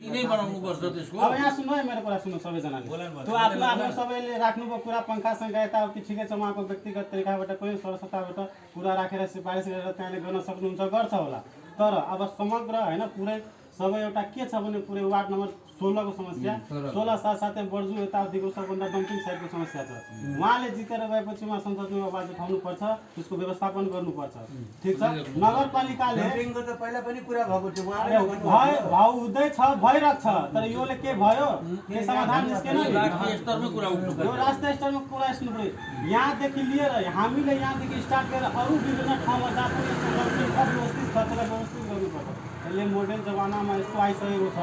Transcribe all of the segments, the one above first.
यिनै बनाउनु पर्छ त्यसको। अब यहाँ सुन्नु है, मेरो कुरा सुन्नु सबैजनाले। त्यो आफ्नो आफ्नो सबैले राख्नुको कुरा पंखासँग यताउति ठिकै छ, उहाँको व्यक्तिगत तरिकाबाट कोही सरसत्ताबाट कुरा राखेर सिफारिस गरेर त्यहाँले गर्न सक्नुहुन्छ, गर्छ होला। तर अब समग्र हैन पुरै सबै एउटा के छ भने पुरै वार्ड नम्बर 16 को समस्या, 16 साथसाथै बर्जु यताउतिको सबभन्दा डम्पिङ साइडको समस्या छ। उहाँले जितेर गएपछि उहाँ संसदमा आवाज उठाउनु पर्छ, त्यसको व्यवस्थापन गर्नुपर्छ। ठीक छ। नगरपालिकाले डम्पिङको त पहिला पनि कुरा भएको थियो, उहाँले भाउ हुँदै छ, भइरहेको छ, तर योले के भयो, के समाधान निस्केन नि। राष्ट्रिय स्तरमा कुरा उठ्नु यो पर्यो। राष्ट्रिय स्तरमा कुरा सुन्नु पर्यो। यहाँदेखि लिएर हामीले यहाँदेखि स्टार्ट गरेर अरू विभिन्न ठाउँमा जहाँ पनि यस्तो डम्पिङ अव्यवस्थित छ त्यसलाई व्यवस्थित गर्नुपर्छ। यसले मोडर्न जमानामा यस्तो आइसकेको छ,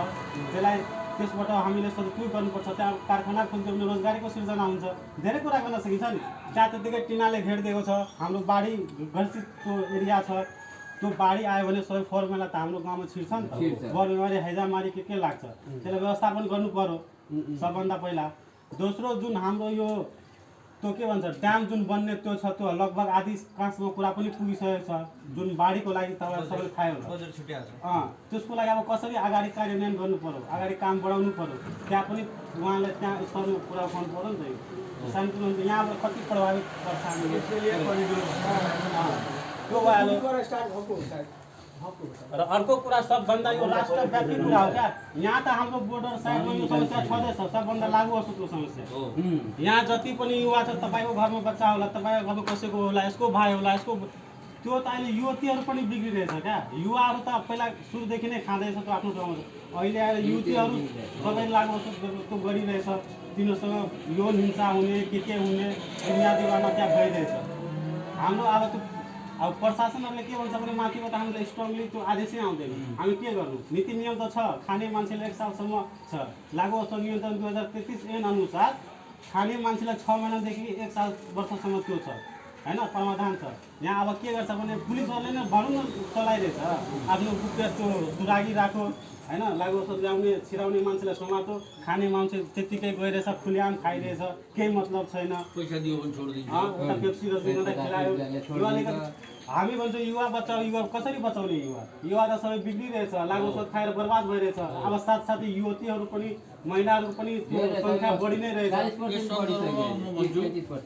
त्यसलाई त्यसबाट हामीले सदुपयोग गर्नुपर्छ। त्यहाँ कारखाना खोल्यो भने रोजगारीको सिर्जना हुन्छ, धेरै कुरा गर्न सकिन्छ नि। त्यहाँ त्यतिकै टिनाले घेरिदिएको छ, हाम्रो बाढी ग्रसितको एरिया छ, त्यो बाढी आयो भने सबै फोहोर मैला त हाम्रो गाउँमा छिर्छ नि त, बर बिमारी हैजामारी के लाग्छ, त्यसलाई व्यवस्थापन गर्नु पर्यो सबभन्दा पहिला। दोस्रो जुन हाम्रो यो त्यो के भन्छ ड्याम जुन बन्ने त्यो छ, त्यो लगभग आधी काँसमा कुरा पनि पुगिसकेको छ, जुन बाढीको लागि तपाईँलाई सबैले थाहै होला। त्यसको लागि अब कसरी अगाडि कार्यान्वयन गर्नु पर्यो, अगाडि काम बढाउनु पर्यो, त्यहाँ पनि उहाँले त्यहाँ स्तरमा कुरा उठाउनु पर्यो नि त। यो शान्तिपूर्ण यहाँबाट कति प्रभावित गर्छ हामीले त्यो भइहाल्यो। र अर्को कुरा सबभन्दा यो राष्ट्रव्यापी कुरा हो क्या, यहाँ त हाम्रो बोर्डर साइडमा यो समस्या छँदैछ, सबभन्दा लागु असुको समस्या। यहाँ जति पनि युवा छ, तपाईँको घरमा बच्चा होला, तपाईँको घरमा कसैको होला, यसको भाइ होला, यसको त्यो त अहिले युवतीहरू पनि बिग्रिरहेछ क्या। युवाहरू त पहिला सुरुदेखि नै खाँदैछ त्यो आफ्नो ठाउँमा, अहिले आएर युवतीहरू सबै लागु असुक त्यो गरिरहेछ, तिनीहरूसँग यौन हिंसा हुने के हुने बुनियादी गर्न त्यहाँ भइरहेछ। हाम्रो अब त्यो अब प्रशासनहरूले के भन्छ भने माथिबाट हामीले स्ट्रङली त्यो आदेशै आउँदैन, हामी के गर्नु। नीति नियम त छ, खाने मान्छेले 1 सालसम्म छ, लागु औषध नियन्त्रण 2033 ऐन अनुसार खाने मान्छेलाई 6 महिनादेखि 1 साल वर्षसम्म त्यो छ हैन, प्रावधान छ। यहाँ अब के गर्छ भने पुलिसहरूले नै भनौँ न चलाइरहेछ, आफ्नो गुप्त त्यो सुरागी राखो हैन, लागु औषध ल्याउने छिराउने मान्छेलाई समातो, खाने मान्छे त्यतिकै गइरहेछ, खुल्याम खाइरहेछ, केही मतलब छैन। पैसा दियो भने छोडिदिन्छ। उता पेप्सी रसगुल्ला खिलायो। युवाले हामी भन्छौँ युवा बचाऊ, युवा कसरी बचाउने? युवा त सबै बिग्रिरहेछ, लागु औषध खाएर बर्बाद भइरहेछ। अब साथसाथै युवतीहरू पनि महिलाहरू पनि त्यो सङ्ख्या बढी नै रहेछ।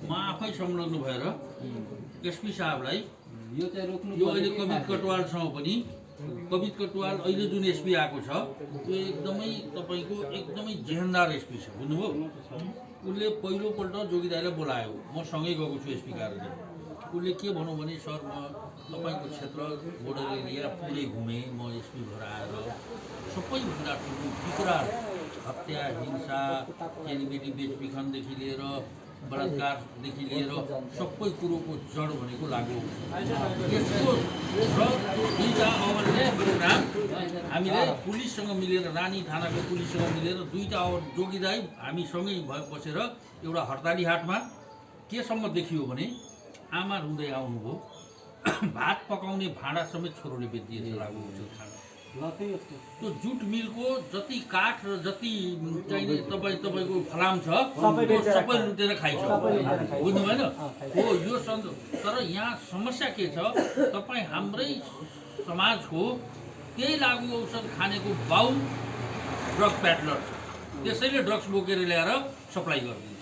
म आफै संलग्न भएर एसपी साहबलाई यो चाहिँ रोक्नु। यो अहिले कवित कटवालसँग पनि कवित कटवाल अहिले जुन एसपी आएको छ त्यो एकदमै तपाईँको एकदमै जेहेन्दार एसपी छ, बुझ्नुभयो। उसले पहिलोपल्ट जोगीदाईलाई बोलायो, म सँगै गएको छु एसपी कार्यालय। उसले के भनौँ भने सर म तपाईँको क्षेत्र बोर्डर एरिया पुरै घुमेँ, म एसपी भएर आएर सबैभन्दा ठुलो विकराल हत्या हिंसा चेलीबेटी बेचबिखनदेखि लिएर बलात्कारदेखि लिएर सबै कुरोको जड भनेको लागु यसको र दुईवटा अवरले प्रोग्राम हामीले पुलिससँग मिलेर रानी थानाको पुलिससँग मिलेर 2टा अवर जोगीदाई हामी सँगै बसेर एउटा हडताली हाटमा केसम्म देखियो भने आमा रुँदै आउनुभयो, भात पकाउने भाँडा समेत छोरोले बेचिदिएछ लागु औषध खाना। त्यो जुट मिलको जति काठ र जति चाहिने तपाईँको फलाम छ सबै लुटेर खाइछ, बुझ्नु भएन हो यो तर यहाँ समस्या के छ, तपाईँ हाम्रै समाजको त्यही लागु औषध खानेको बाउ ड्रग प्याडलर छ, त्यसैले ड्रग्स बोकेर ल्याएर सप्लाई गरिदिन्छ।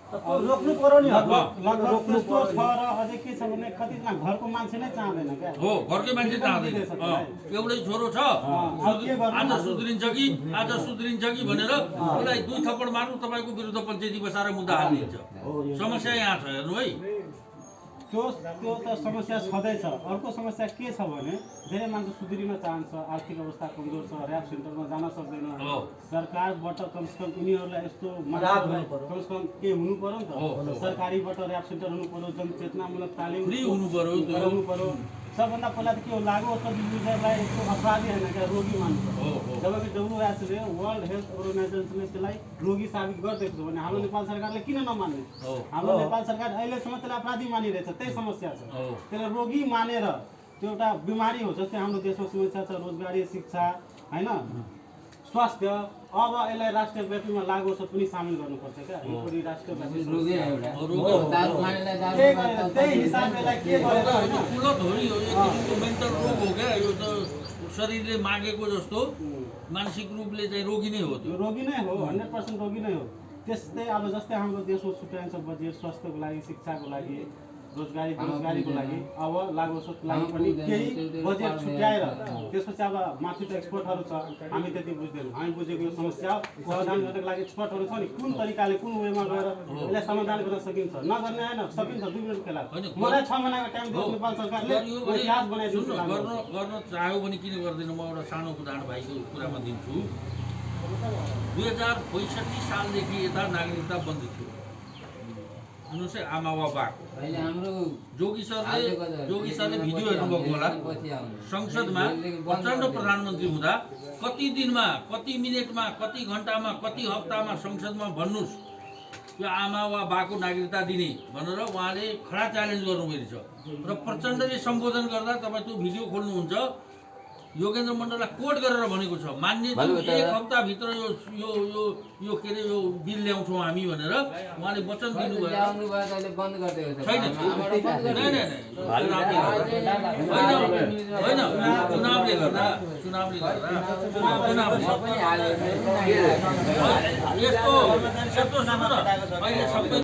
रोक्नु पर्यो नि, रोक्नु पर्छ। र अझै के छ भने कतिजना घरको मान्छे नै चाहदैन क्या। हो, घरकै मान्छे चाहदैन। एउटै छोरो छ, आज सुध्रिन्छ कि भनेर उसलाई 2 थप्पड मार्नु, तपाईँको विरुद्ध पञ्चायती बसाएर मुद्दा हालिदिन्छ। समस्या यहाँ छ, हेर्नु है। त्यो त समस्या छँदैछ। अर्को समस्या के छ भने धेरै मान्छे सुध्रिन चाहन्छ, आर्थिक अवस्था कमजोर छ, ऱ्याप सेन्टरमा जान सक्दैन। सरकारबाट कमसेकम उनीहरूलाई यस्तो कमसेकम के हुनु पर्यो नि त, सरकारीबाट ऱ्याप सेन्टर हुनु पर्यो, जनचेतनामूलक तालिम हुनु पर्यो। सबभन्दा पहिला त के हो, लागु औषध युजरलाई यस्तो अपराधी होइन क्या, रोगी मान्नु पर्यो। जबकि WHO वर्ल्ड हेल्थ अर्गनाइजेसनले त्यसलाई रोगी साबित गरिदिएको छ भने हाम्रो नेपाल सरकारले किन नमान्ने? हाम्रो नेपाल सरकार अहिलेसम्म त्यसलाई अपराधी मानिरहेछ, त्यही समस्या छ। त्यसलाई रोगी मानेर त्यो एउटा बिमारी हो, जस्तै हाम्रो देशमा समस्या छ रोजगारी, शिक्षा हैन, स्वास्थ्य। अब यसलाई राष्ट्रव्यापीमा लागु औषध पनि सामेल गर्नुपर्छ क्या। यो पनि राष्ट्रव्यापी त्यही हिसाबले के गरेर मेन्टल रोग हो क्या, यो त शरीरले मागेको जस्तो मानसिक रूपले चाहिँ रोगी नै हो त्यो। यो रोगी नै हो, 100% रोगी नै हो। त्यस्तै अब जस्तै हाम्रो देशमा छुट्याइन्छ बजेट स्वास्थ्यको लागि, शिक्षाको लागि, रोजगारी बेरोजगारीको लागि, अब लागु औषधको लागि पनि केही बजेट छुट्याएर त्यसपछि अब माथि त एक्सपर्टहरू छ, हामी त्यति बुझ्दैनौँ। हामी बुझेको यो समस्या समाधान गर्नको लागि एक्सपर्टहरू छ नि, कुन तरिकाले कुन वेमा गएर यसलाई समाधान गर्न सकिन्छ, नगर्ने होइन सकिन्छ 2 मिनट खेला। मलाई 6 महिनाको टाइम दियो नेपाल सरकारले, इतिहास बनाइदिनु। गर्न चाह्यो भने किन गर्दैन? म एउटा सानो उदाहरण भाइको कुरामा दिन्छु। 2065 सालदेखि यता नागरिकता बन्द थियो। सुन्नुहोस् है, आमा वा बाको जोगी सरले भिडियो हेर्नुभएको होला। संसदमा प्रचण्ड प्रधानमन्त्री हुँदा कति दिनमा, कति मिनटमा, कति घन्टामा, कति हप्तामा संसदमा भन्नुहोस् यो आमा वा बाको नागरिकता दिने भनेर उहाँले खडा च्यालेन्ज गर्नुभएको छ। र प्रचण्डले सम्बोधन गर्दा तपाईँ त्यो भिडियो खोल्नुहुन्छ, योगेन्द्र मण्डललाई कोट गरेर भनेको छ, मान्यज्यू 1 हप्ताभित्र यो के अरे यो बिल ल्याउँछौँ हामी भनेर उहाँले वचन दिनुभयो। छैन, चुनावले गर्दा यस्तो सुन्नु न, अहिले सबै